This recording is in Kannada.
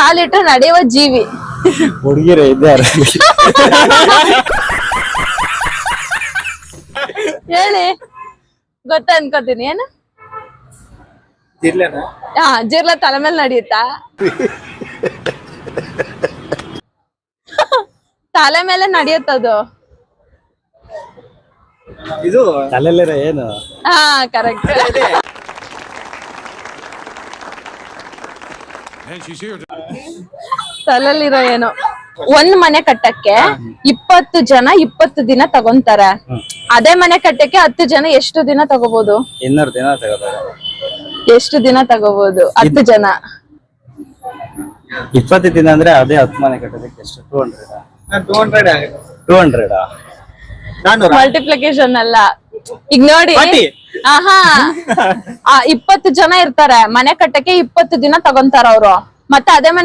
ಕಾಲಿಟ್ಟು ನಡೆಯುವ ಜೀವಿ. ಹುಡುಗಿರ ಇದ್ದಾರೆ. ಹೇಳಿ, ಗೊತ್ತ ಅನ್ಕೋತೀನಿ. ಏನು? ಹಾ, ಜಿರ್ಲೆ ತಲೆ ಮೇಲೆ ನಡೆಯುತ್ತಾ? ತಲೆ ಮೇಲೆ ನಡೆಯುತ್ತದು. ಇದು ತಲೆಲಿರ ಏನು? ಹಾ, ಕರೆಕ್ಟ್. ತಲೆಲಿರೋ ಏನು? ಒಂದ್ ಮನೆ ಕಟ್ಟಕ್ಕೆ 20 ಜನ 20 ದಿನ ತಗೊಂತಾರೆ. ಅದೇ ಮನೆ ಕಟ್ಟಕ್ಕೆ 10 ಜನ ಎಷ್ಟು ದಿನ ತಗೋಬಹುದು? 200 ದಿನ ತಗೋತಾರೆ. ಎಷ್ಟು ದಿನ ತಗೋಬಹುದು 10 ಜನ? 20 ದಿನ ಅಂದ್ರೆ ಅದೇ 10 ಮನೆ ಕಟ್ಟೋದಕ್ಕೆ ಎಷ್ಟು? 200 ಮಲ್ಟಿಪ್ಲಿಕೇಶನ್ ಅಲ್ಲ. ಈಗ ನೋಡಿ, ಆಹಾ 20 ಜನ ಇರ್ತಾರೆ ಮನೆ ಕಟ್ಟಕ್ಕೆ 20 ದಿನ ತಗೊಂತಾರ ಅವ್ರು. ಮತ್ತೆ ಅದೇ ಮನೆ